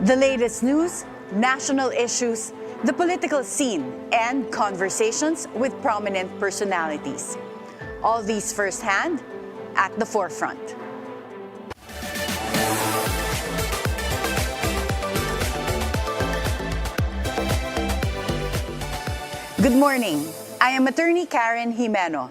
The latest news, national issues, the political scene, and conversations with prominent personalities. All these firsthand at the forefront. Good morning. I am Attorney Karen Jimeno.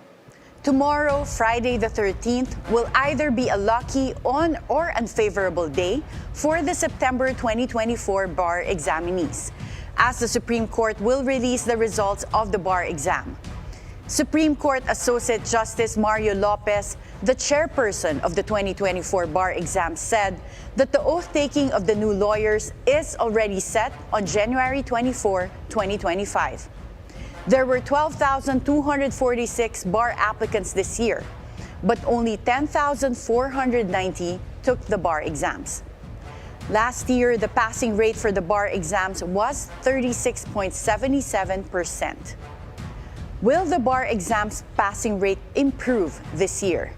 Tomorrow, Friday the 13th, will either be a lucky on or unfavorable day for the September 2024 bar examinees, as the Supreme Court will release the results of the bar exam. Supreme Court Associate Justice Mario Lopez, the chairperson of the 2024 bar exam, said that the oath-taking of the new lawyers is already set on January 24, 2025. There were 12,246 bar applicants this year, but only 10,490 took the bar exams. Last year, the passing rate for the bar exams was 36.77%. Will the bar exams passing rate improve this year?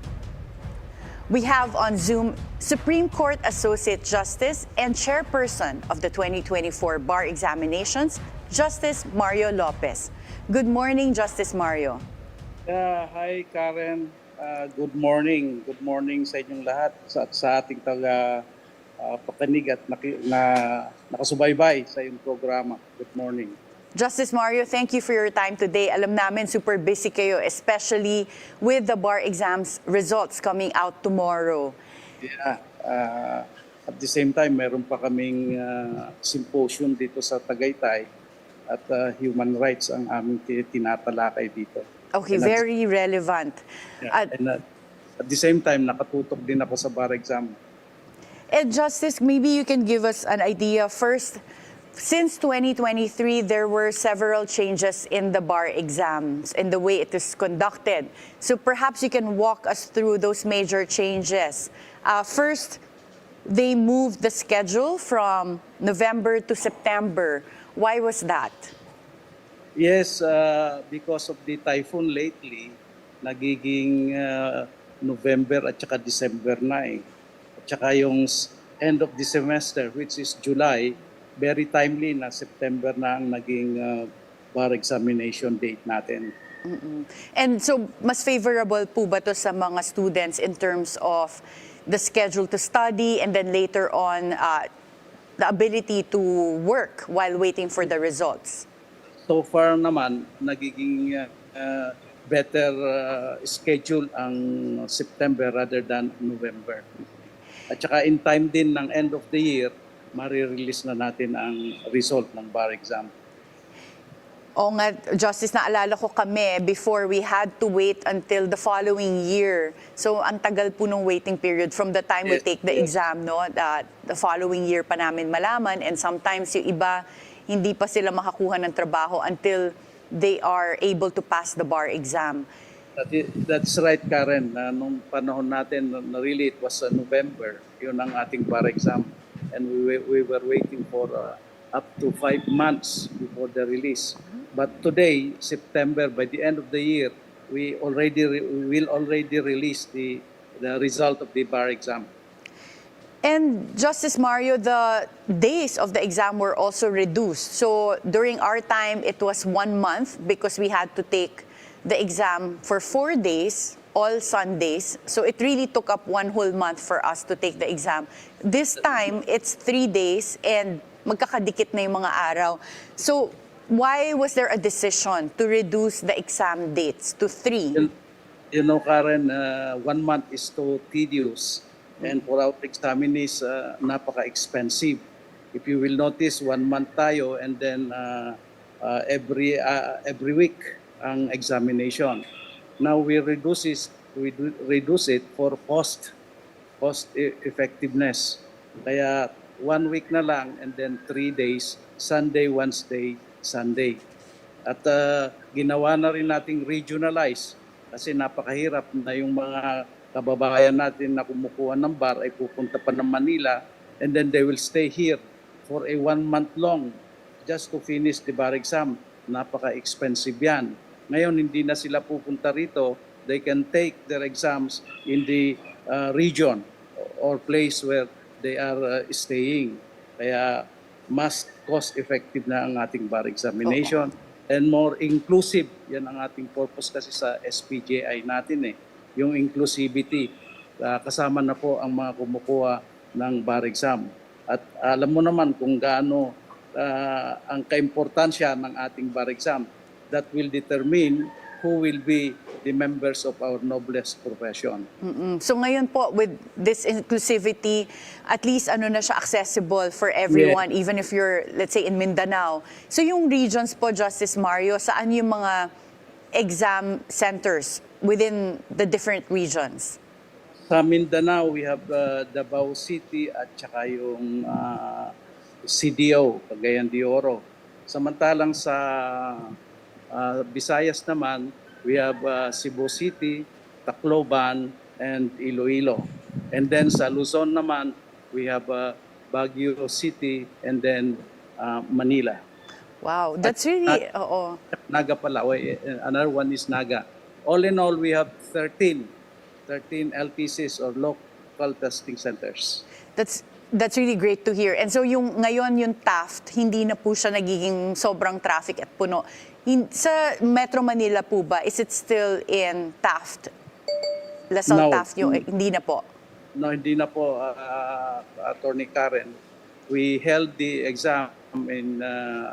We have on Zoom Supreme Court Associate Justice and Chairperson of the 2024 bar examinations, Justice Mario Lopez. Good morning, Justice Mario. Hi, Karen. Good morning. Good morning sa inyong lahat sa ating pakinig at nakasubaybay sa iyong programa. Good morning. Justice Mario, thank you for your time today. Alam namin super busy kayo, especially with the bar exams results coming out tomorrow. Yeah. At the same time, meron pa kaming symposium dito sa Tagaytay at human rights ang aming tinatalakay dito. Okay, very relevant. Yeah, and at the same time, nakatutok din ako sa bar exam. And Justice, maybe you can give us an idea. First, since 2023, there were several changes in the bar exams and the way it is conducted. So perhaps you can walk us through those major changes. First, they moved the schedule from November to September. Why was that? Yes, because of the typhoon lately, nagiging November at saka December na eh. At saka yung end of the semester, which is July, very timely na September na ang naging bar examination date natin. And so, mas favorable po ba to sa mga students in terms of the schedule to study and then later on the ability to work while waiting for the results? So far naman, nagiging better schedule ang September rather than November. At saka in time din ng end of the year, marirelease na natin ang result ng bar exam. O nga, Justice, naalala ko kami, before we had to wait until the following year. So, ang tagal po ng waiting period from the time we take the exam, no? The following year pa namin malaman. And sometimes yung iba, hindi pa sila makakuha ng trabaho until they are able to pass the bar exam. That's right, Karen. Nung panahon natin, really it was November, yun ang ating bar exam. And we were waiting for up to 5 months before the release. But today, September, by the end of the year, we will already release the result of the bar exam. And Justice Mario, the days of the exam were also reduced. So during our time, it was 1 month because we had to take the exam for 4 days, all Sundays. So it really took up 1 whole month for us to take the exam. This time, it's 3 days and magkakadikit na yung mga araw. So why was there a decision to reduce the exam dates to 3? You know, Karen, 1 month is too tedious. And for our examinees, napaka-expensive. If you will notice, 1 month tayo and then every week ang examination. Now we reduce it for cost effectiveness. Kaya 1 week na lang and then 3 days, Sunday, Wednesday, Sunday. At ginawa na rin nating regionalize kasi napakahirap na yung mga kababayan natin na kumukuha ng bar ay pupunta pa ng Manila and then they will stay here for a 1 month long just to finish the bar exam. Napaka-expensive yan. Ngayon, hindi na sila pupunta rito. They can take their exams in the region or place where they are staying. Kaya mas cost-effective na ang ating bar examination and more inclusive. Yan ang ating purpose kasi sa SPJI natin yung inclusivity. Kasama na po ang mga kumukuha ng bar exam. At alam mo naman kung gaano ang kaimportansya ng ating bar exam. That will determine who will be the members of our noblest profession. So ngayon po, with this inclusivity, at least ano na siya, accessible for everyone, even if you're, let's say, in Mindanao. So yung regions po, Justice Mario, saan yung mga exam centers within the different regions? Sa Mindanao, we have Davao City at saka yung CDO, Cagayan de Oro. Samantalang sa Visayas naman, we have Cebu City, Tacloban, and Iloilo. And then sa Luzon naman, we have Baguio City and then Manila. Wow, that's really, Naga pala, another one is Naga. All in all, we have 13 LTCs or local testing centers. That's really great to hear. And so ngayon yung Taft, hindi na po siya nagiging sobrang traffic at puno. Sa Metro Manila po ba, is it still in Taft? Lasal Taft yung, hindi na po? No, hindi na po, Attorney Karen. We held the exam in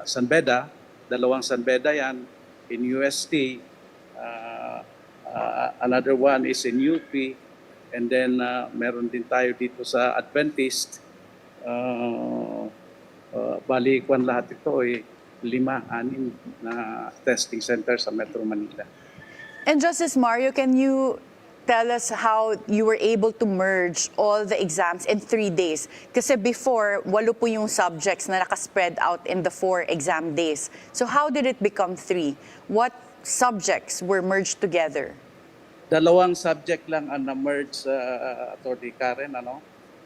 San Beda, dalawang San Beda yan, in UST. Another one is in UP. And then meron din tayo dito sa Adventist. Bali, kwan lahat ito 5, 6 na testing center sa Metro Manila. And Justice Mario, can you tell us how you were able to merge all the exams in 3 days? Kasi before, 8 po yung subjects na nakaspread out in the 4 exam days. So how did it become 3? What subjects were merged together? Dalawang subject lang ang na-merge sa Atty. Karen.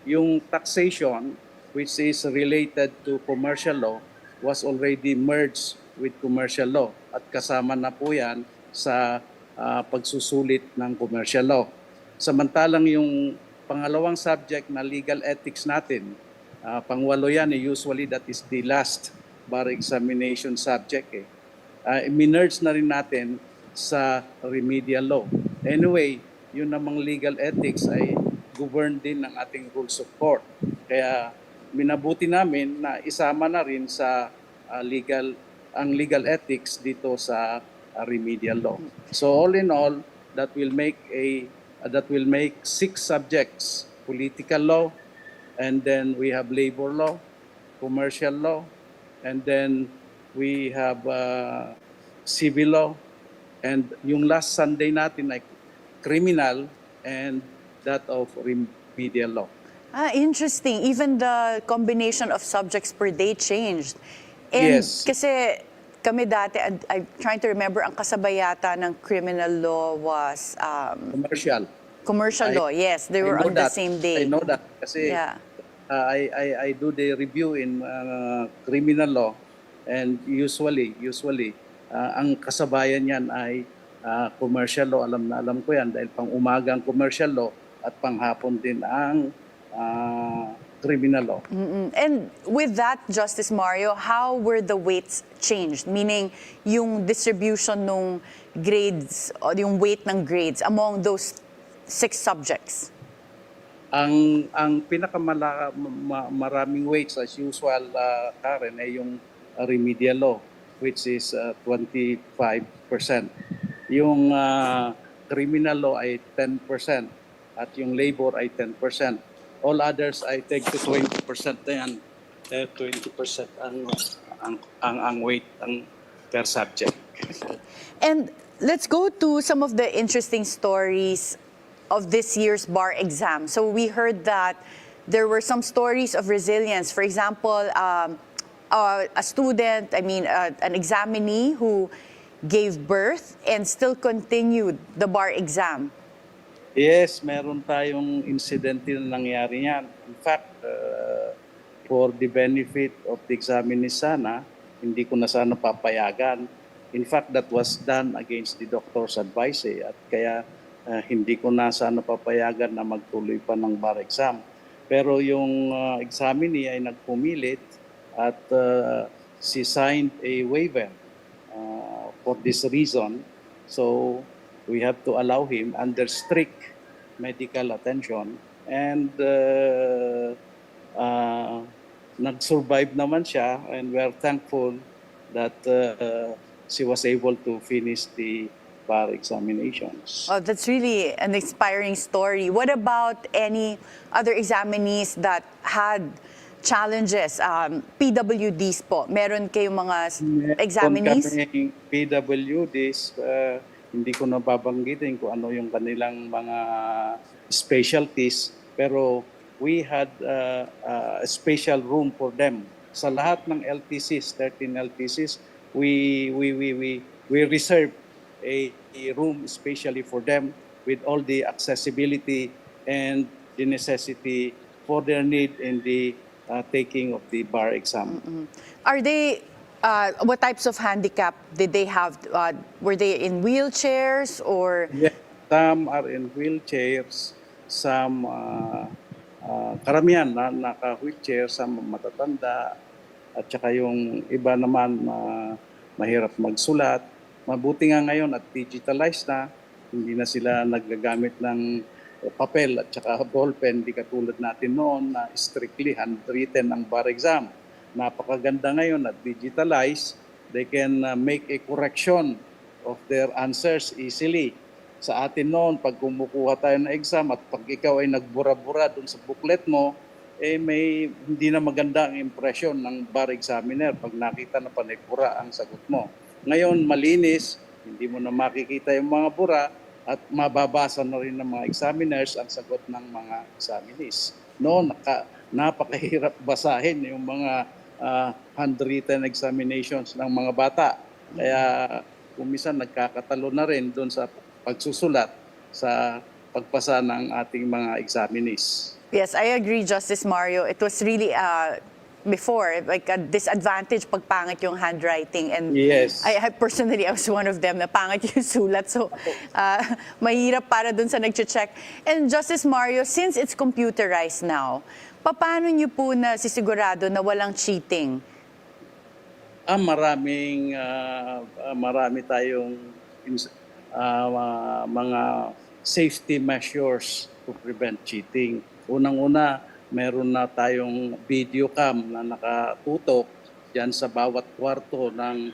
Yung taxation, which is related to commercial law, was already merged with commercial law. At kasama na po yan sa pagsusulit ng commercial law. Samantalang yung pangalawang subject na legal ethics natin, pangwalo yan, usually that is the last bar examination subject. Minerge na rin natin sa remedial law. Anyway, yun namang legal ethics ay governed din ng ating rules of court. Kaya minabuti namin na isama na rin sa legal ethics dito sa remedial law. So all in all, that will make 6 subjects: political law, and then we have labor law, commercial law, and then we have civil law, and yung last Sunday natin ay criminal and that of remedial law. Interesting. Even the combination of subjects per day changed. And Yes. Kasi kami dati, I'm trying to remember, ang kasabay yata ng criminal law was commercial law. Yes, they were on the same day. I know that kasi I do the review in criminal law, and usually ang kasabayan niyan ay commercial law. Alam ko yan dahil pang umagang commercial law at panghapon din ang criminal law. And with that, Justice Mario, how were the weights changed? Meaning, yung distribution ng grades, o yung weight ng grades among those 6 subjects? Ang pinakamaraming weights as usual, Karen, ay yung remedial law, which is 25%. Yung criminal law ay 10% at yung labor ay 10%. All others I take to 20% na yan. 20% ang weight per subject. And let's go to some of the interesting stories of this year's bar exam. So we heard that there were some stories of resilience. For example, a student, an examinee who gave birth and still continued the bar exam. Yes, meron tayong incident na nangyari yan. In fact, for the benefit of the examinee sana, hindi ko na sana papayagan. In fact, that was done against the doctor's advice. At kaya hindi ko na sana papayagan na magtuloy pa ng bar exam. Pero yung examinee ay nagpumilit at she signed a waiver for this reason. So we have to allow him under strict medical attention, and nag-survive naman siya, and we are thankful that she was able to finish the bar examinations. Oh, that's really an inspiring story. What about any other examinees that had challenges? PWDs po, meron kayong mga examinees? Kung kami PWDs, hindi ko nababanggitin kung ano yung kanilang mga specialties, pero we had a special room for them. Sa lahat ng LTCs, 13 LTCs, we reserve a room especially for them with all the accessibility and the necessity for their need in the taking of the bar exam. Are they, what types of handicap did they have? Were they in wheelchairs or? Yes, some are in wheelchairs, some karamihan na naka-wheelchair, some matatanda, at saka yung iba naman mahirap magsulat. Mabuti nga ngayon at digitalized na, hindi na sila nagagamit ng papel at saka ballpen, di katulad natin noon na strictly handwritten ang bar exam. Napakaganda ngayon at digitalized, they can make a correction of their answers easily. Sa atin noon, pag kumukuha tayo ng exam at pag ikaw ay nagbura-bura dun sa booklet mo, may hindi na maganda ang impression ng bar examiner pag nakita na panay-bura ang sagot mo. Ngayon, malinis, hindi mo na makikita yung mga bura at mababasa na rin ng mga examiners ang sagot ng mga examinees. Noon, napakahirap basahin yung mga handwritten examinations ng mga bata. Kaya kumisan nagkakatalo na rin doon sa pagsusulat sa pagpasa ng ating mga examinees. Yes, I agree, Justice Mario. It was really before, like a disadvantage pag pangit yung handwriting. And yes. I personally, I was one of them na pangit yung sulat. So, mahirap para dun sa nag-check. And Justice Mario, since it's computerized now, paano niyo po na sisigurado na walang cheating? Marami tayong mga safety measures to prevent cheating. Unang-una, meron na tayong video cam na nakatutok dyan sa bawat kwarto ng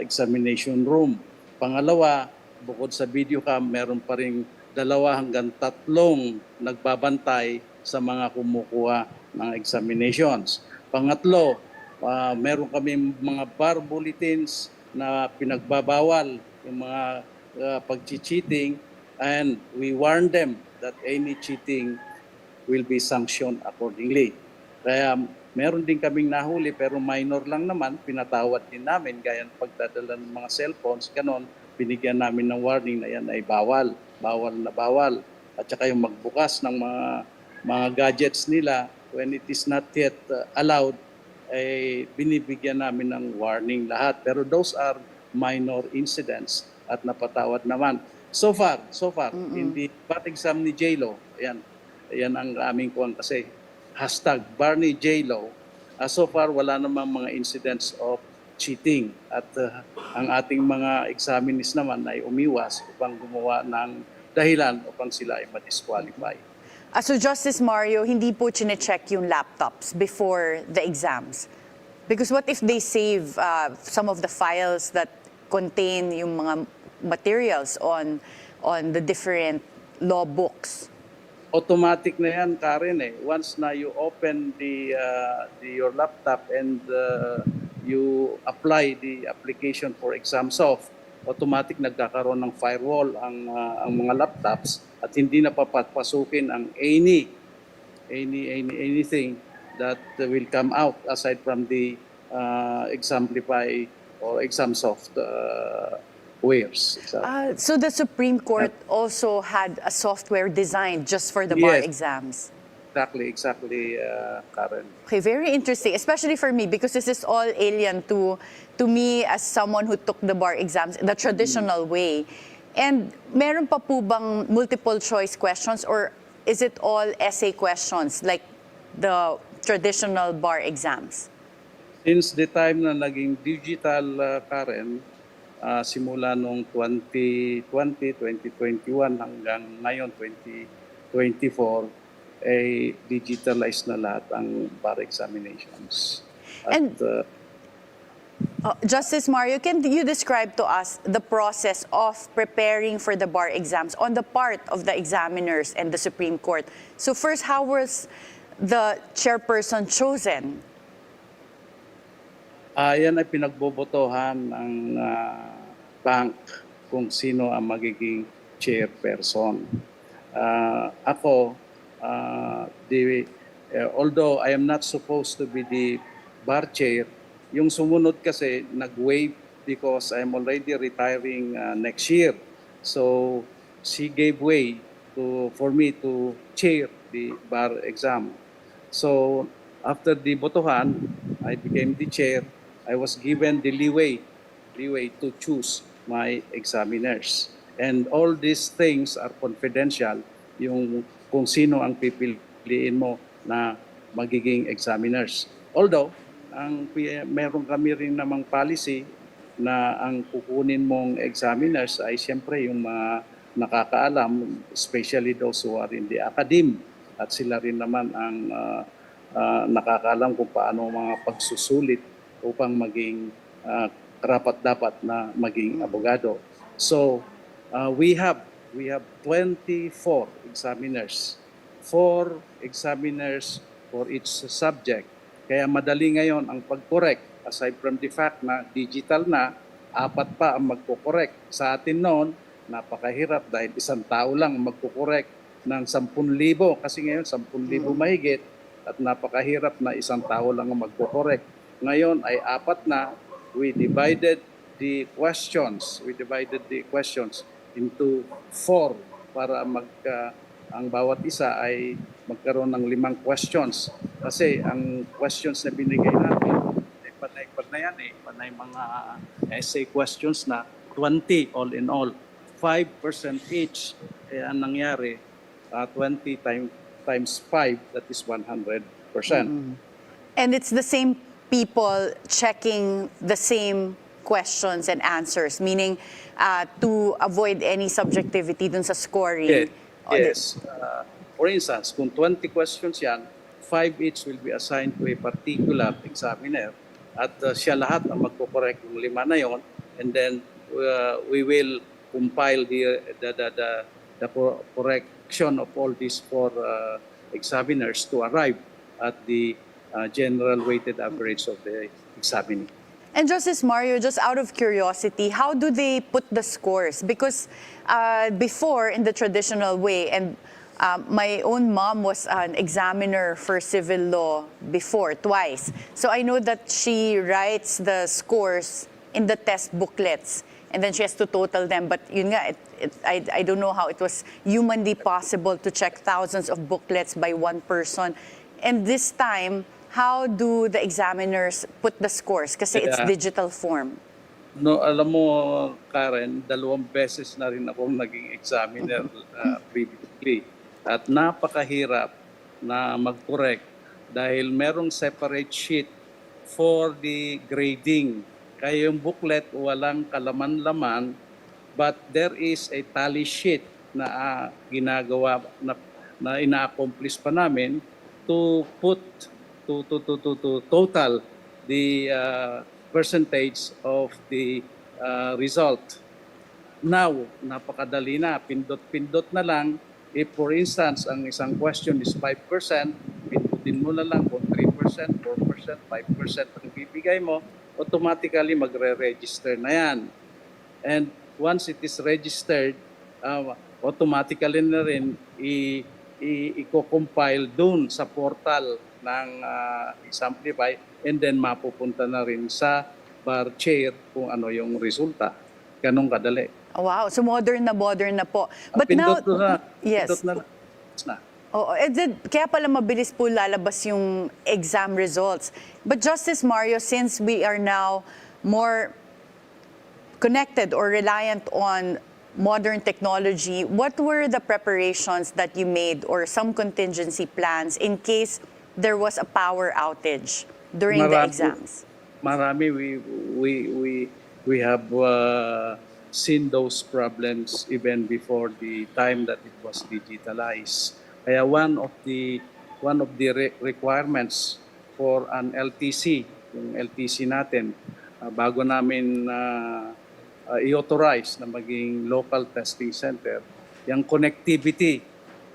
examination room. Pangalawa, bukod sa video cam, meron pa rin 2 hanggang 3 nagbabantay sa mga kumukuha ng examinations. Pangatlo, meron kami mga bar bulletins na pinagbabawal yung mga pag-cheating, and we warn them that any cheating will be sanctioned accordingly. Kaya meron din kaming nahuli pero minor lang naman, pinatawad din namin, gaya ng pagdadala ng mga cellphones, ganon, binigyan namin ng warning na yan ay bawal, bawal na bawal. At saka yung magbukas ng mga gadgets nila, when it is not yet allowed, ay binibigyan namin ng warning lahat. Pero those are minor incidents at napatawad naman. So far, in the bar exam ni J-Lo, yan ang aming kuwan kasi #Barney J-Lo. So far, wala namang mga incidents of cheating. At ang ating mga examinees naman ay umiwas upang gumawa ng dahilan upang sila ay ma-disqualify. So Justice Mario, hindi po chine-check yung laptops before the exams? Because what if they save some of the files that contain yung mga materials on the different law books? Automatic na yan, Karen. Once na you open your laptop and you apply the application for ExamSoft, automatic nagkakaroon ng firewall ang mga laptops at hindi na papapasukin ang anything that will come out aside from the Exemplify or ExamSoft wares. So the Supreme Court also had a software designed just for the bar exams? Exactly, Karen. Okay, very interesting, especially for me because this is all alien to me as someone who took the bar exams the traditional way. And meron pa po bang multiple choice questions or is it all essay questions like the traditional bar exams? Since the time na naging digital, Karen, simula nung 2020, 2021 hanggang ngayon 2024, ay digitalized na lahat ang bar examinations. At And Justice Mario, can you describe to us the process of preparing for the bar exams on the part of the examiners and the Supreme Court? So first, how was the chairperson chosen? yan ay pinagbobotohan ng bank kung sino ang magiging chairperson. Ako, although I am not supposed to be the bar chair, yung sumunod kasi nag-waive because I'm already retiring next year. So she gave way for me to chair the bar exam. So after the botohan, I became the chair. I was given the leeway to choose my examiners. And all these things are confidential, yung kung sino ang pipiliin mo na magiging examiners. Although, meron kami rin namang policy na ang kukunin mong examiners ay siyempre yung mga nakakaalam, especially those who are in the academe. At sila rin naman ang nakakaalam kung paano mga pagsusulit upang maging karapat-dapat na maging abogado. So, we have 24 examiners, 4 examiners for each subject. Kaya madali ngayon ang pag-correct. Aside from the fact na digital na, 4 pa ang magko-correct. Sa atin noon, napakahirap dahil isang tao lang magko-correct ng 10,000. Kasi ngayon, 10,000 mahigit at napakahirap na isang tao lang ang magko-correct. Ngayon ay 4 na. We divided the questions into 4 para ang bawat isa ay magkaroon ng 5 questions. Kasi ang questions na binigay natin, ay panay panay mga essay questions na 20 all in all. 5% each. Kaya ang nangyari, 20 times 5, that is 100%. And it's the same people checking the same questions and answers, meaning to avoid any subjectivity dun sa scoring. Yes. For instance, kung 20 questions yan, 5 each will be assigned to a particular examiner at siya lahat ang magko-correct ng 5 na yon, and then we will compile the correction of all these 4 examiners to arrive at the general weighted average of the examining. And Justice Mario, just out of curiosity, how do they put the scores? Because before, in the traditional way, and my own mom was an examiner for civil law before, twice. So I know that she writes the scores in the test booklets, and then she has to total them. But yun nga, I don't know how it was humanly possible to check thousands of booklets by one person. And this time, how do the examiners put the scores? Kasi it's digital form. No, alam mo, Karen, 2 beses na rin akong naging examiner previously. At napakahirap na mag-correct dahil merong separate sheet for the grading. Kaya yung booklet walang kalaman-laman, but there is a tally sheet na ginagawa na ina-accomplish pa namin to put to total the percentage of the result. Now, napakadali na, pindot-pindot na lang. If for instance, ang isang question is 5%, pindutin mo na lang kung 3%, 4%, 5% ang bibigay mo, automatically magre-register na yan. And once it is registered, automatically na rin i-compile dun sa portal ng Examplify, and then mapupunta na rin sa bar chair kung ano yung resulta. Ganong kadali. Wow, so modern na po. But now, yes. Oo, kaya pala mabilis po lalabas yung exam results. But Justice Mario, since we are now more connected or reliant on modern technology, what were the preparations that you made or some contingency plans in case there was a power outage during the exams? Marami. We have seen those problems even before the time that it was digitalized. Kaya one of the requirements for an LTC, yung LTC natin, bago namin i-authorize na maging local testing center, yung connectivity,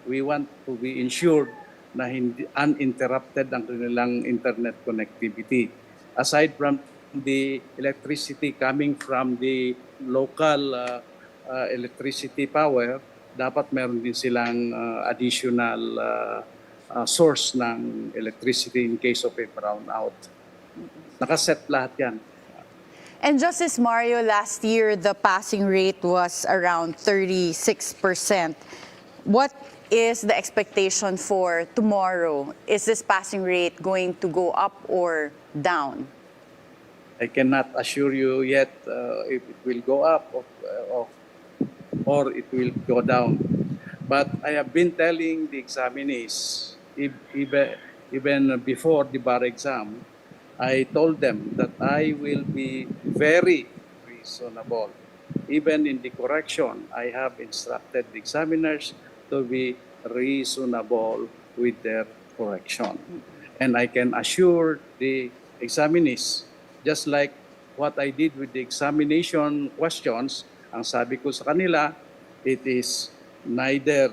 we want to be ensured na hindi uninterrupted ang kanilang internet connectivity. Aside from the electricity coming from the local electricity power, dapat meron din silang additional source ng electricity in case of a brownout. Nakaset lahat yan. And Justice Mario, last year the passing rate was around 36%. What is the expectation for tomorrow? Is this passing rate going to go up or down? I cannot assure you yet if it will go up or it will go down. But I have been telling the examinees, even before the bar exam, I told them that I will be very reasonable. Even in the correction, I have instructed the examiners to be reasonable with their correction. And I can assure the examinees, just like what I did with the examination questions, ang sabi ko sa kanila, it is neither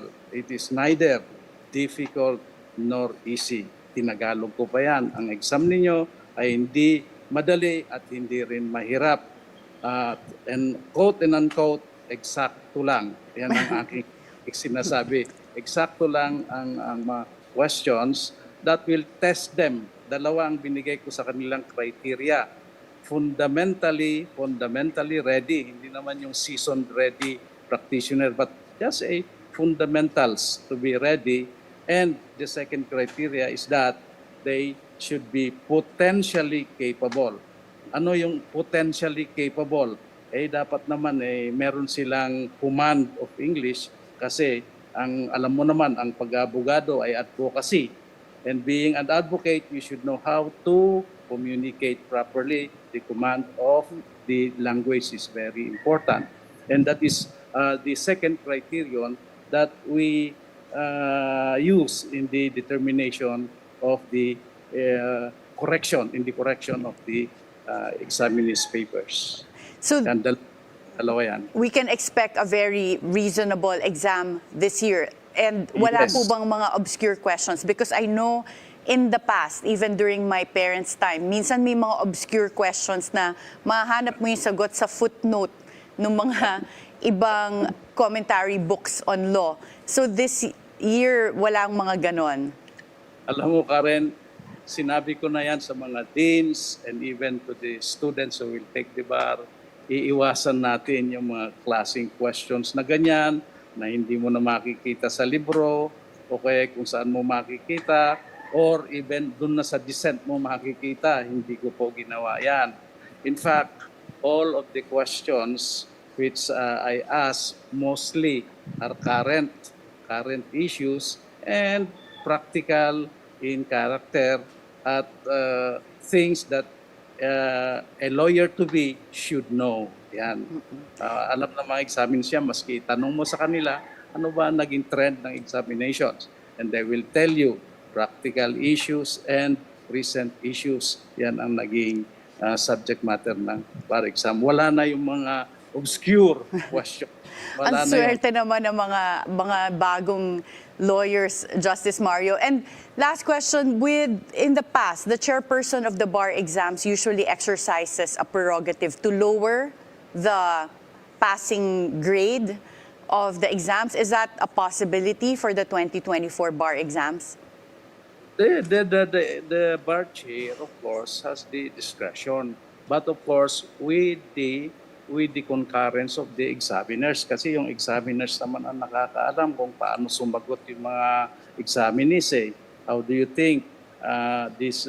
difficult nor easy. Tinagalog ko pa yan. Ang exam ninyo ay hindi madali at hindi rin mahirap. And quote and unquote, eksakto lang. Yan ang aking sinasabi. Eksakto lang ang mga questions that will test them. Dalawa ang binigay ko sa kanilang criteria. Fundamentally ready. Hindi naman yung seasoned ready practitioner, but just a fundamentals to be ready. And the second criteria is that they should be potentially capable. Ano yung potentially capable? Dapat naman meron silang command of English kasi alam mo naman, ang pag-abogado ay advocacy. And being an advocate, you should know how to communicate properly. The command of the language is very important. And that is the second criterion that we use in the determination of the correction of the examinees papers. So and dalawa yan. We can expect a very reasonable exam this year. And wala po bang mga obscure questions? Because I know in the past, even during my parents' time, minsan may mga obscure questions na mahanap mo yung sagot sa footnote ng mga ibang commentary books on law. So this year, walang mga ganon. Alam mo, Karen, sinabi ko na yan sa mga deans and even to the students who will take the bar. Iiwasan natin yung mga klaseng questions na ganyan, na hindi mo na makikita sa libro, o kaya kung saan mo makikita, or even dun na sa dissent mo makikita. Hindi ko po ginawa yan. In fact, all of the questions which I ask mostly are current issues and practical in character at things that a lawyer to be should know. Yan. Alam na mga examines yan, maski tanong mo sa kanila, ano ba naging trend ng examinations? And they will tell you practical issues and recent issues. Yan ang naging subject matter ng bar exam. Wala na yung mga obscure question. Ang swerte naman ng mga bagong lawyers, Justice Mario. And last question, in the past, the chairperson of the bar exams usually exercises a prerogative to lower the passing grade of the exams. Is that a possibility for the 2024 bar exams? The bar chair, of course, has the discretion. But of course, with the concurrence of the examiners. Kasi yung examiners naman ang nakakaalam kung paano sumagot yung mga examinees. How do you think these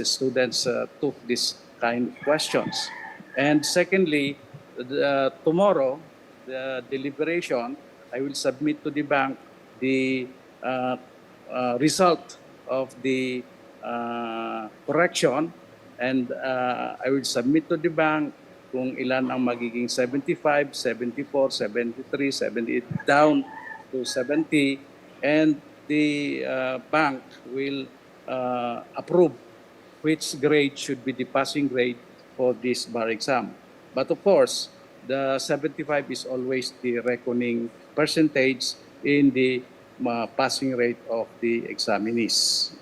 students took this kind of questions? And secondly, tomorrow, the deliberation, I will submit to the bank the result of the correction, and I will submit to the bank kung ilan ang magiging 75, 74, 73, 78 down to 70, and the bank will approve which grade should be the passing grade for this bar exam. But of course, the 75 is always the reckoning percentage in the passing rate of the examinees.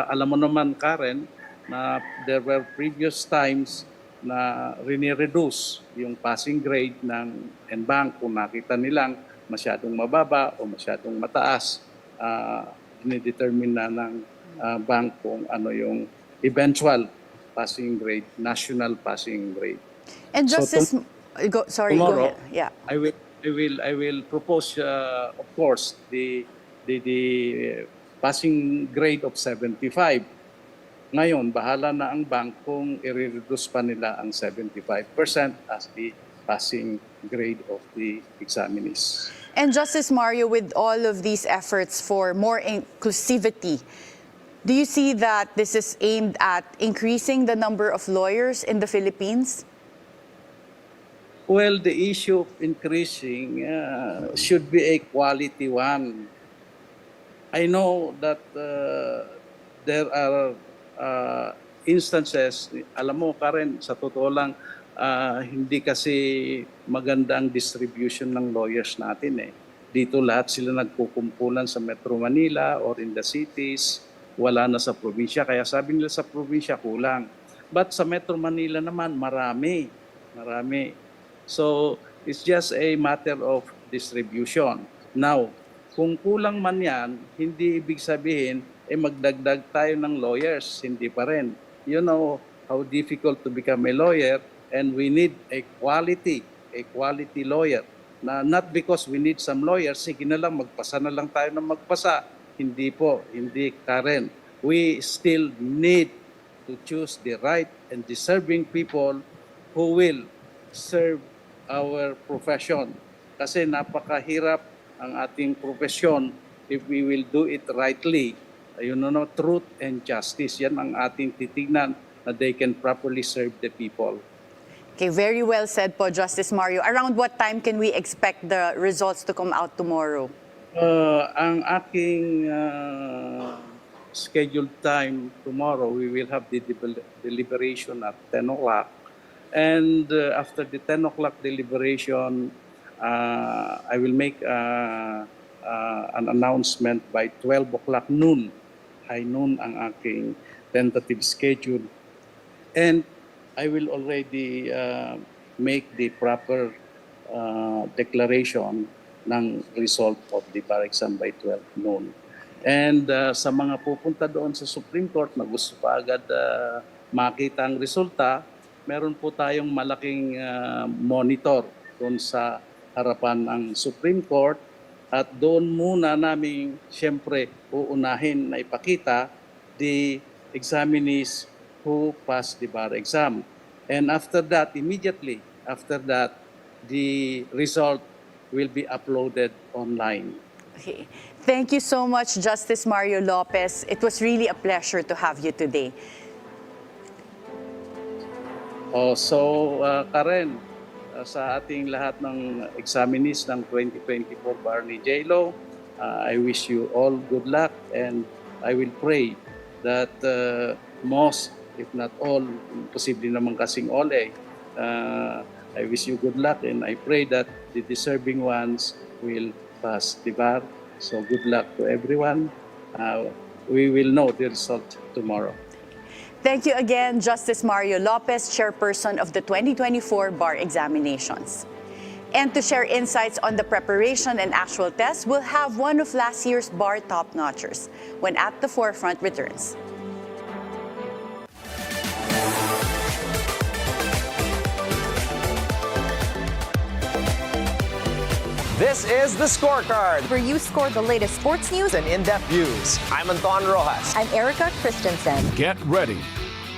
Alam mo naman, Karen, na there were previous times na rini-reduce yung passing grade ng NBank kung nakita nilang masyadong mababa o masyadong mataas. Dinidetermine na ng bank kung ano yung eventual passing grade, national passing grade. And Justice, go tomorrow, ahead. Yeah. I will propose, of course, the passing grade of 75. Ngayon, bahala na ang bank kung i-reduce pa nila ang 75% as the passing grade of the examinees. And Justice Mario, with all of these efforts for more inclusivity, do you see that this is aimed at increasing the number of lawyers in the Philippines? Well, the issue of increasing should be a quality one. I know that there are instances, alam mo Karen, sa totoo lang, hindi kasi maganda ang distribution ng lawyers natin eh. Dito lahat sila nagkukumpulan sa Metro Manila or in the cities, wala na sa probinsya. Kaya sabi nila sa probinsya kulang. But sa Metro Manila naman, marami. So, it's just a matter of distribution. Now, kung kulang man yan, hindi ibig sabihin, magdagdag tayo ng lawyers. Hindi pa rin. You know how difficult to become a lawyer, and we need a quality lawyer. Not because we need some lawyers, sige na lang, magpasa na lang tayo ng magpasa. Hindi po, hindi Karen. We still need to choose the right and deserving people who will serve our profession. Kasi napakahirap ang ating profession if we will do it rightly. Truth and justice. Yan ang ating titignan na they can properly serve the people. Okay, very well said po, Justice Mario. Around what time can we expect the results to come out tomorrow? Ang aking scheduled time tomorrow, we will have the deliberation at 10 o'clock. And after the 10 o'clock deliberation, I will make an announcement by 12 o'clock noon. High noon ang aking tentative schedule. And I will already make the proper declaration ng result of the bar exam by 12 noon. And sa mga pupunta doon sa Supreme Court na gusto pa agad makita ang resulta, meron po tayong malaking monitor doon sa harapan ng Supreme Court, at doon muna namin siyempre uunahin na ipakita the examinees who passed the bar exam. And after that, immediately after that, the result will be uploaded online. Okay. Thank you so much, Justice Mario Lopez. It was really a pleasure to have you today. Karen, sa ating lahat ng examinees ng 2024 bar ni JLO, I wish you all good luck, and I will pray that most, if not all, posible naman kasing all I wish you good luck, and I pray that the deserving ones will pass the bar. So good luck to everyone. We will know the result tomorrow. Thank you again, Justice Mario Lopez, Chairperson of the 2024 bar examinations. And to share insights on the preparation and actual tests, we'll have one of last year's bar top-notchers when At the Forefront returns. This is The Scorecard, where you score the latest sports news and in-depth views. I'm Anton Rojas. I'm Erica Christensen. Get ready.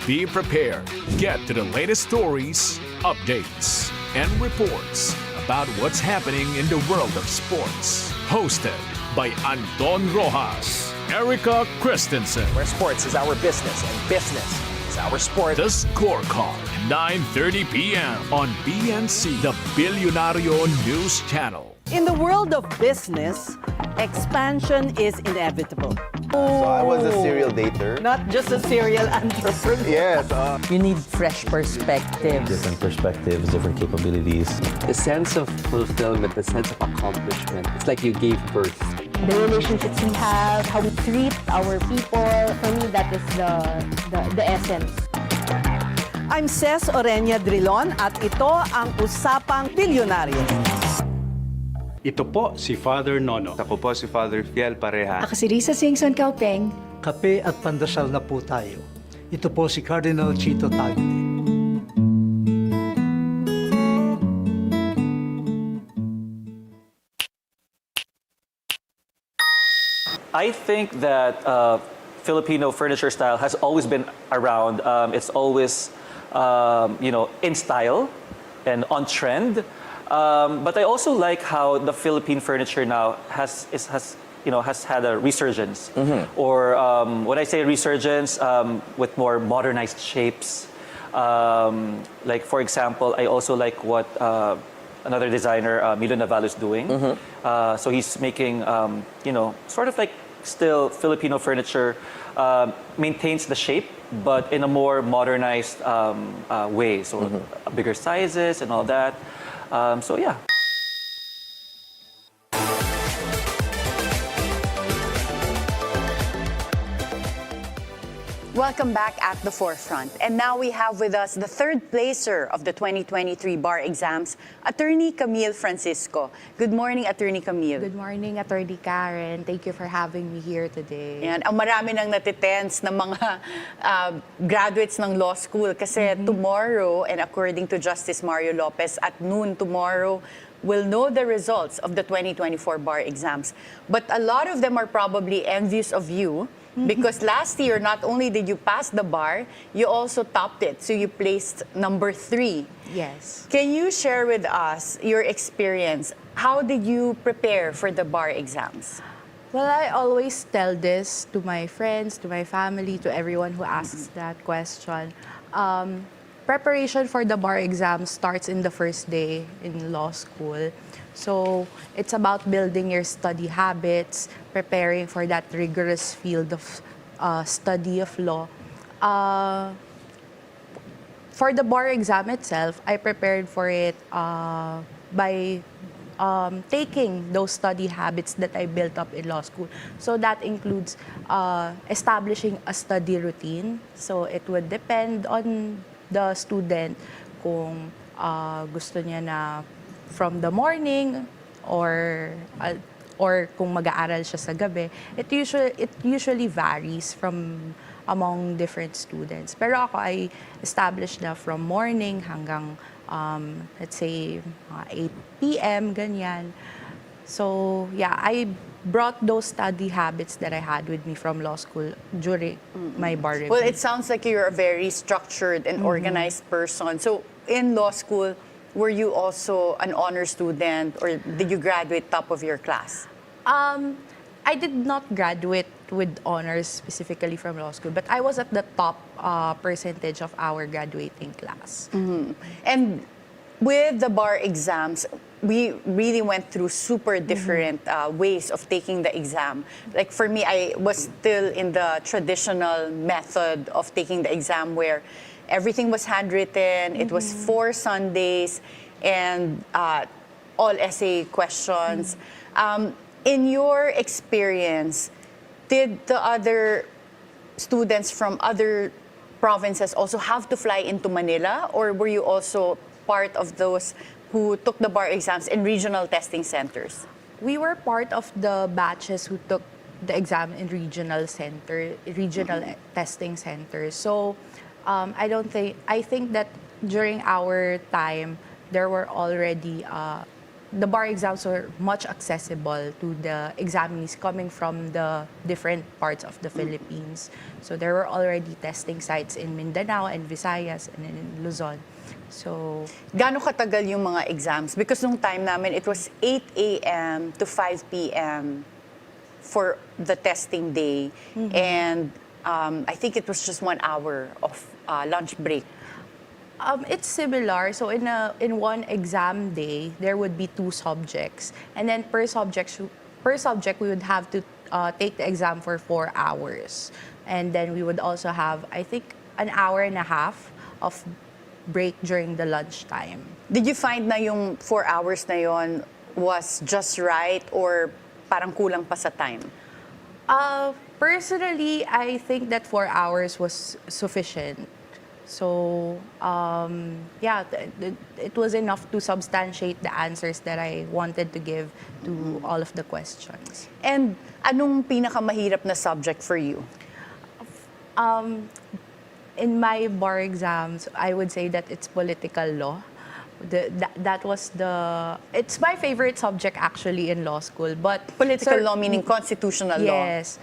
Be prepared. Get to the latest stories, updates, and reports about what's happening in the world of sports. Hosted by Anton Rojas, Erica Christensen. Where sports is our business and business is our sport. The Scorecard, 9:30 p.m. on BNC, the Bilyonaryo News Channel. In the world of business, expansion is inevitable. So I was a serial dater. Not just a serial entrepreneur. Yes. You need fresh perspectives. Different perspectives, different capabilities. The sense of fulfillment, the sense of accomplishment. It's like you gave birth. The relationships we have, how we treat our people, for me, that is the essence. I'm Ces Orenia Drilon at ito ang Usapang Bilyonaryo. Ito po si Father Nono. Ako po si Father Fiel Pareha. Ako si Risa Singson Kaupeng. Kape at pandasal na po tayo. Ito po si Cardinal Chito Tagle. I think that Filipino furniture style has always been around. It's always, in style and on trend. But I also like how the Philippine furniture now has had a resurgence. Or when I say resurgence, with more modernized shapes. Like for example, I also like what another designer, Milo Navallo, is doing. So he's making, sort of like still Filipino furniture, maintains the shape, but in a more modernized way. So bigger sizes and all that. So yeah. Welcome back at the forefront. And now we have with us the third placer of the 2023 bar exams, Attorney Camille Francisco. Good morning, Attorney Camille. Good morning, Attorney Karen. Thank you for having me here today. Yan, ang marami nang natitense ng mga graduates ng law school kasi tomorrow, and according to Justice Mario Lopez, at noon tomorrow, we'll know the results of the 2024 bar exams. But a lot of them are probably envious of you. Because last year, not only did you pass the bar, you also topped it. So you placed number 3. Yes. Can you share with us your experience? How did you prepare for the bar exams? Well, I always tell this to my friends, to my family, to everyone who asks that question. Preparation for the bar exam starts in the first day in law school. So it's about building your study habits, preparing for that rigorous field of study of law. For the bar exam itself, I prepared for it by taking those study habits that I built up in law school. So that includes establishing a study routine. So it would depend on the student kung gusto niya na from the morning or kung mag-aaral siya sa gabi. It usually varies from among different students. Pero ako ay established na from morning hanggang let's say 8 p.m. ganyan. So yeah, I brought those study habits that I had with me from law school during my bar review. Well, it sounds like you're a very structured and organized person. So in law school, were you also an honor student or did you graduate top of your class? I did not graduate with honors specifically from law school, but I was at the top percentage of our graduating class. And with the bar exams, we really went through super different ways of taking the exam. Like for me, I was still in the traditional method of taking the exam where everything was handwritten, it was 4 Sundays, and all essay questions. In your experience, did the other students from other provinces also have to fly into Manila, or were you also part of those who took the bar exams in regional testing centers? We were part of the batches who took the exam in regional testing centers. So I think that during our time, there were already, the bar exams were much accessible to the examinees coming from the different parts of the Philippines. So there were already testing sites in Mindanao and Visayas and in Luzon. So, Gaano katagal yung mga exams? Because nung time namin, it was 8 a.m. to 5 p.m. for the testing day. And I think it was just 1 hour of lunch break. it's similar. So in one exam day, there would be 2 subjects, and then per subject we would have to take the exam for 4 hours, and then we would also have, I think, an hour and a half of break during the lunchtime. Did you find na yung 4 hours na yon was just right or parang kulang pa sa time? Personally, I think that 4 hours was sufficient. So, yeah, it was enough to substantiate the answers that I wanted to give to all of the questions. And anong pinakamahirap na subject for you? In my bar exams, I would say that it's political law. It's my favorite subject actually in law school. But Political law meaning constitutional law. Yes.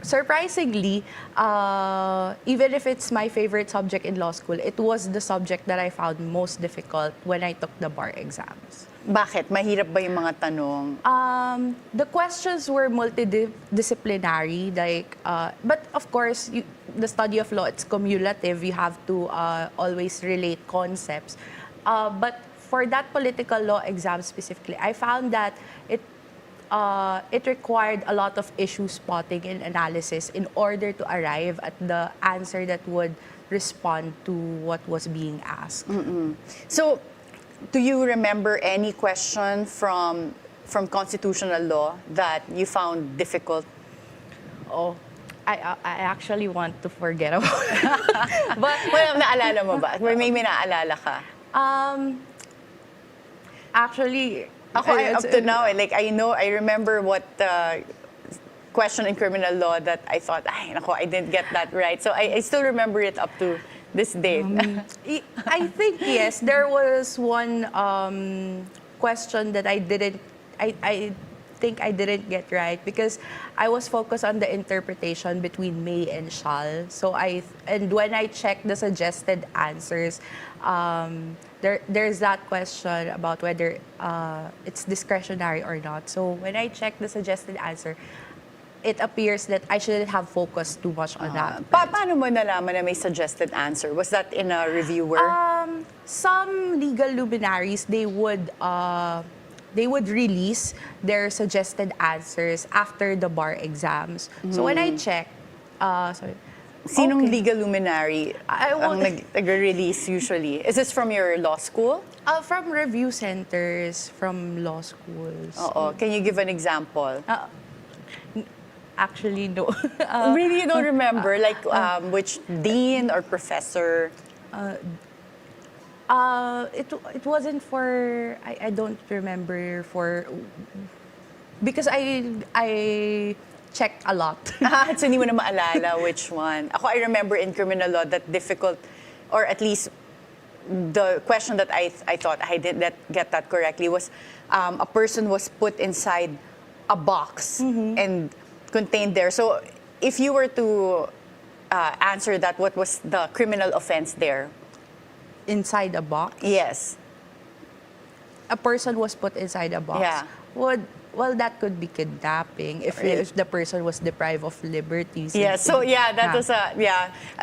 Surprisingly, even if it's my favorite subject in law school, it was the subject that I found most difficult when I took the bar exams. Bakit? Mahirap ba yung mga tanong? The questions were multidisciplinary, but of course, the study of law, it's cumulative. You have to always relate concepts. But for that political law exam specifically, I found that it required a lot of issue spotting and analysis in order to arrive at the answer that would respond to what was being asked. So, do you remember any question from constitutional law that you found difficult? Oh, I actually want to forget about it. But well, naalala mo ba? May naalala ka? Actually, ako, up to now, I remember what question in criminal law that I thought, I didn't get that right. So I still remember it up to this date. I think, yes, there was one question that I think I didn't get right because I was focused on the interpretation between may and shall. So when I checked the suggested answers, there's that question about whether it's discretionary or not. So when I checked the suggested answer, it appears that I shouldn't have focused too much on that. Paano mo nalaman na may suggested answer? Was that in a reviewer? Some legal luminaries, they would release their suggested answers after the bar exams. So when I checked, Sinong legal luminary ang nag-release usually? Is this from your law school? From review centers, from law schools. Can you give an example? Actually, no. Really, you don't remember? Which dean or professor? It wasn't for, I don't remember because I checked a lot. So hindi mo na maalala which one. Ako, I remember in criminal law that difficult, or at least the question that I thought I didn't get that correctly was a person was put inside a box and contained there. So if you were to answer that, what was the criminal offense there? Inside a box? Yes. A person was put inside a box? Yeah. Well, that could be kidnapping if the person was deprived of liberties. Yeah, that was I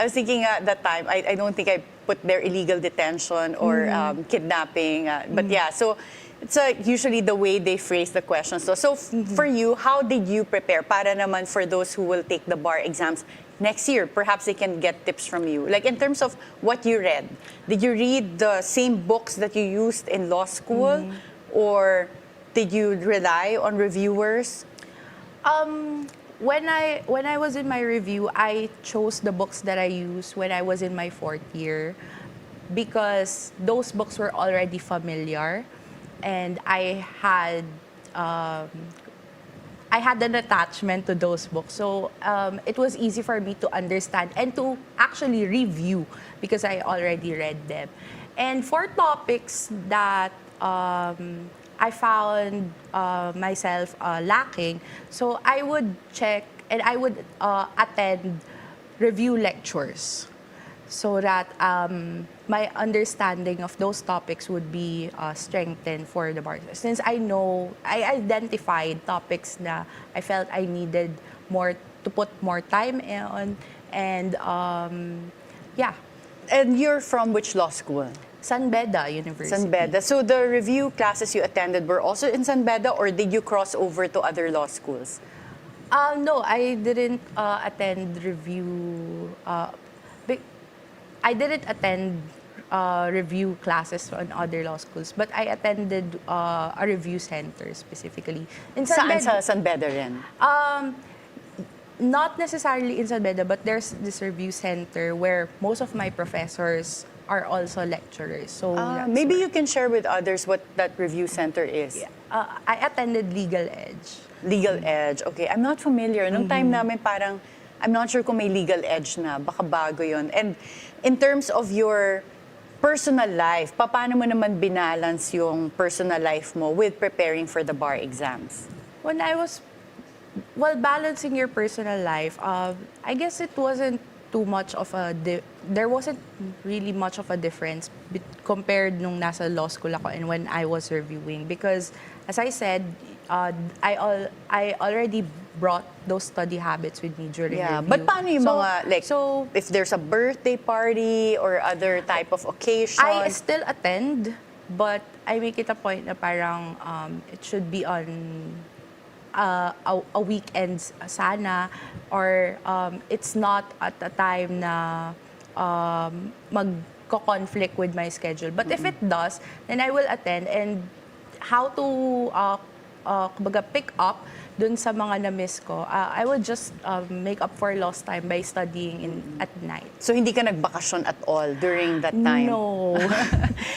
was thinking at that time, I don't think I put there illegal detention or kidnapping. But yeah, so it's usually the way they phrase the questions. So for you, how did you prepare? Para naman for those who will take the bar exams next year, perhaps they can get tips from you. Like in terms of what you read, did you read the same books that you used in law school, or did you rely on reviewers? When I was in my review, I chose the books that I used when I was in my 4th year because those books were already familiar, and I had an attachment to those books. So it was easy for me to understand and to actually review because I already read them. And for topics that I found myself lacking, so I would check and I would attend review lectures. so that my understanding of those topics would be strengthened for the bar. Since I identified topics na I felt I needed to put more time on, and yeah. And you're from which law school? San Beda University. San Beda. So the review classes you attended were also in San Beda, or did you cross over to other law schools? No, I didn't attend review. I didn't attend review classes on other law schools, but I attended a review center specifically. In San Saan Beda, sa San Beda rin? Not necessarily in San Beda, but there's this review center where most of my professors are also lecturers. So maybe you can share with others what that review center is. Yeah. I attended Legal Edge. Legal Edge. Okay, I'm not familiar. Nung time namin parang, I'm not sure kung may Legal Edge na. Baka bago yun. And in terms of your personal life, paano mo naman binalance yung personal life mo with preparing for the bar exams? When I was, balancing your personal life, I guess it wasn't too much of there wasn't really much of a difference compared nung nasa law school ako and when I was reviewing. Because, as I said, I already brought those study habits with me during review. But paano yung mga, if there's a birthday party or other type of occasion? I still attend, but I make it a point na parang it should be on a weekend sana, or it's not at a time na magko-conflict with my schedule. But if it does, then I will attend. And how to pick up dun sa mga na-miss ko, I would just make up for lost time by studying at night. So hindi ka nagbakasyon at all during that time? No.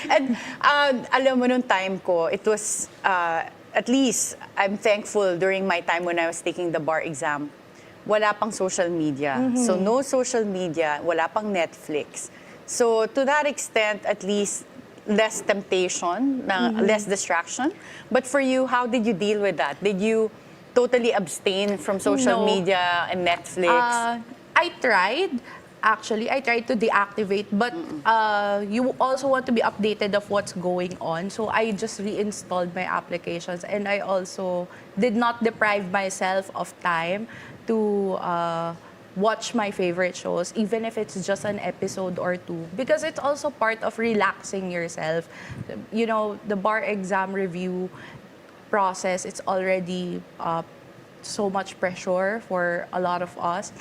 And alam mo nung time ko, it was, at least, I'm thankful during my time when I was taking the bar exam, wala pang social media. So no social media, wala pang Netflix. So to that extent, at least, less temptation, less distraction. But for you, how did you deal with that? Did you totally abstain from social media and Netflix? I tried. Actually, I tried to deactivate, but you also want to be updated of what's going on. So I just reinstalled my applications, and I also did not deprive myself of time to watch my favorite shows, even if it's just an episode or two, because it's also part of relaxing yourself. You know, the bar exam review process, it's already so much pressure for a lot of us.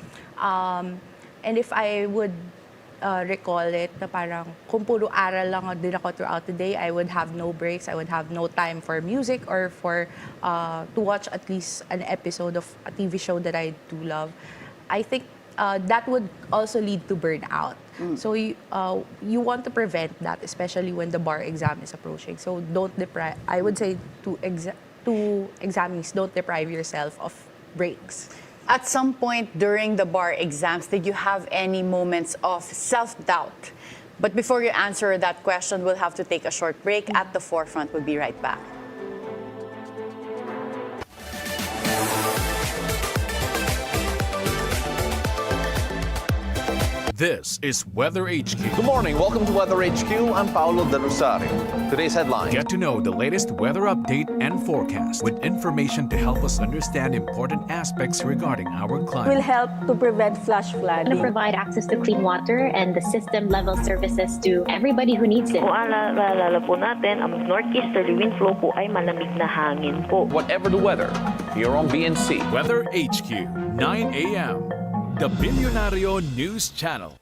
And if I would recall it, na parang kung puro aral lang din ako throughout the day, I would have no breaks, I would have no time for music or for to watch at least an episode of a TV show that I do love. I think that would also lead to burnout. So you want to prevent that, especially when the bar exam is approaching. So don't deprive, I would say to examinees, don't deprive yourself of breaks. At some point during the bar exams, did you have any moments of self-doubt? But before you answer that question, we'll have to take a short break. At the Forefront, we'll be right back. This is Weather HQ. Good morning. Welcome to Weather HQ. I'm Paolo De Rosario. Today's headline. Get to know the latest weather update and forecast with information to help us understand important aspects regarding our climate. Will help to prevent flash flooding. To provide access to clean water and the system-level services to everybody who needs it. Kung alala po natin, ang northeasterly wind flow po ay malamig na hangin po. Whatever the weather, here on BNC. Weather HQ, 9 a.m. The Bilyonaryo News Channel.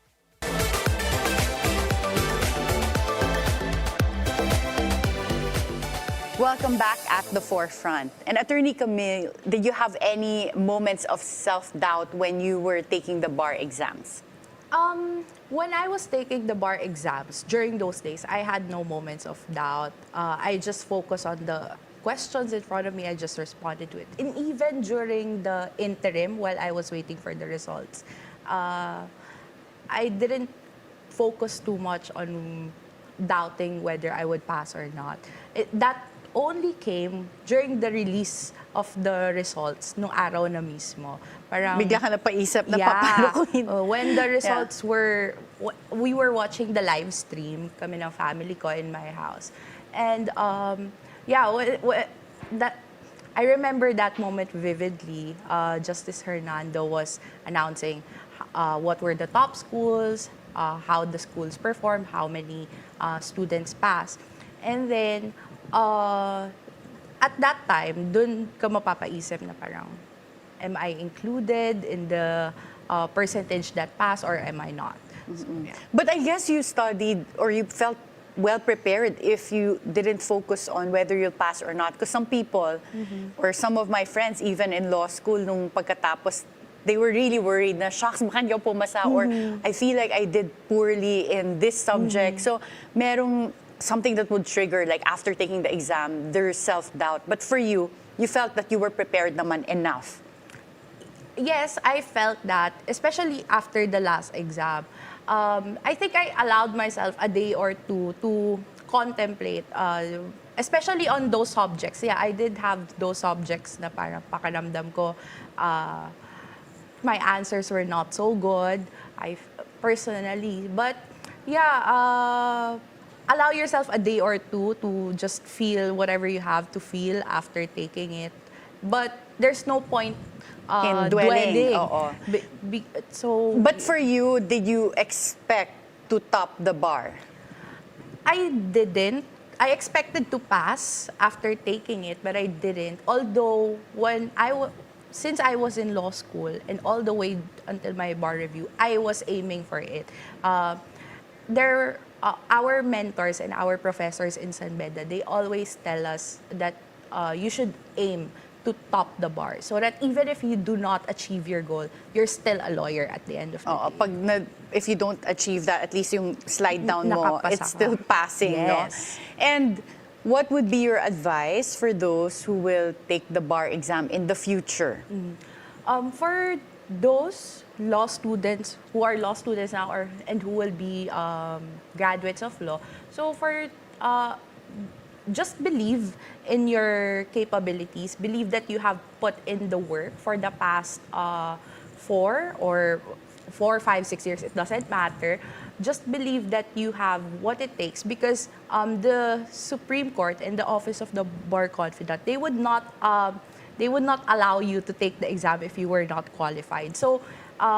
Welcome back at the Forefront. And Attorney Camille, did you have any moments of self-doubt when you were taking the bar exams? When I was taking the bar exams, during those days, I had no moments of doubt. I just focused on the questions in front of me, I just responded to it. And even during the interim, while I was waiting for the results, I didn't focus too much on doubting whether I would pass or not. That only came during the release of the results nung araw na mismo. Parang, Bigla ka napaisip na paano ko when the results we were watching the live stream, kami ng family ko in my house. And I remember that moment vividly. Justice Hernando was announcing what were the top schools, how the schools performed, how many students passed. And then, at that time, dun ka mapapaisip na parang, am I included in the percentage that passed or am I not? But I guess you studied or you felt well prepared if you didn't focus on whether you'll pass or not. Because some people, or some of my friends, even in law school, nung pagkatapos, they were really worried na, shucks, baka hindi ako pumasa, or I feel like I did poorly in this subject. So, merong something that would trigger, like after taking the exam, there's self-doubt. But for you, you felt that you were prepared naman enough. Yes, I felt that, especially after the last exam. I think I allowed myself a day or two to contemplate, especially on those subjects. Yeah, I did have those subjects na parang pakiramdam ko, my answers were not so good, personally. But yeah, allow yourself a day or two to just feel whatever you have to feel after taking it. But there's no point in dwelling. But for you, did you expect to top the bar? I didn't. I expected to pass after taking it, but I didn't. Although since I was in law school and all the way until my bar review, I was aiming for it. Our mentors and our professors in San Beda, they always tell us that you should aim to top the bar so that even if you do not achieve your goal, you're still a lawyer at the end of the day. If you don't achieve that, at least yung slide down mo, it's still passing. Yes. No? And what would be your advice for those who will take the bar exam in the future? For those law students who are law students now and who will be graduates of law, so just believe in your capabilities. Believe that you have put in the work for the past 4, 5, 6 years. It doesn't matter. Just believe that you have what it takes because the Supreme Court and the Office of the Bar Confidant, they would not allow you to take the exam if you were not qualified. So,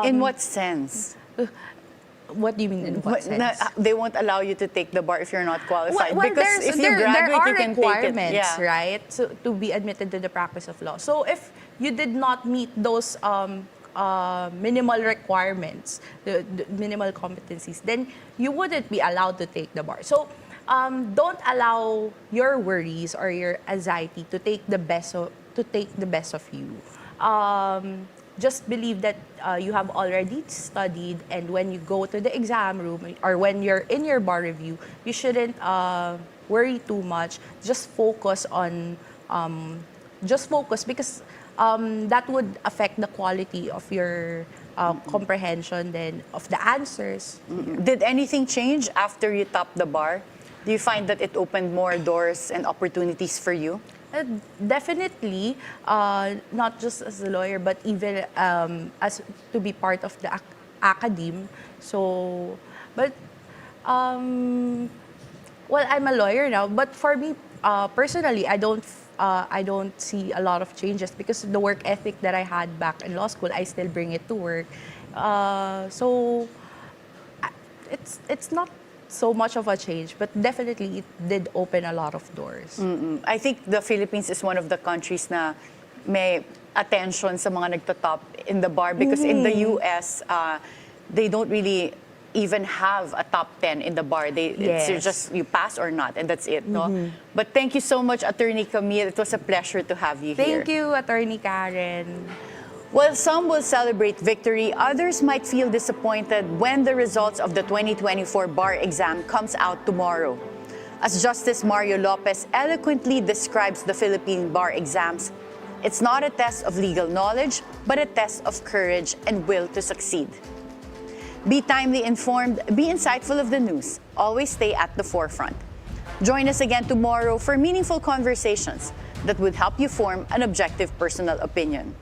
in what sense? What do you mean in what sense? They won't allow you to take the bar if you're not qualified. Well, because if you graduate, you can take it. There are requirements, right, so, to be admitted to the practice of law. So if you did not meet those minimal requirements, the minimal competencies, then you wouldn't be allowed to take the bar. So don't allow your worries or your anxiety to take the best of you. Just believe that you have already studied, and when you go to the exam room or when you're in your bar review, you shouldn't worry too much. Just focus because that would affect the quality of your comprehension then of the answers. Did anything change after you topped the bar? Do you find that it opened more doors and opportunities for you? Definitely, not just as a lawyer, but even as to be part of the academe. So, but I'm a lawyer now. But for me personally, I don't see a lot of changes because the work ethic that I had back in law school, I still bring it to work. So, it's not so much of a change, but definitely it did open a lot of doors. I think the Philippines is one of the countries na may attention sa mga nagtatop in the bar because in the US, they don't really even have a top 10 in the bar. It's just you pass or not, and that's it. No? But thank you so much, Attorney Camille. It was a pleasure to have you here. Thank you, Attorney Karen. While some will celebrate victory, others might feel disappointed when the results of the 2024 bar exam comes out tomorrow. As Justice Mario Lopez eloquently describes the Philippine bar exams, it's not a test of legal knowledge, but a test of courage and will to succeed. Be timely informed, be insightful of the news. Always stay at the forefront. Join us again tomorrow for meaningful conversations that would help you form an objective personal opinion.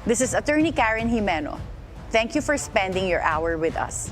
This is Attorney Karen Jimeno. Thank you for spending your hour with us.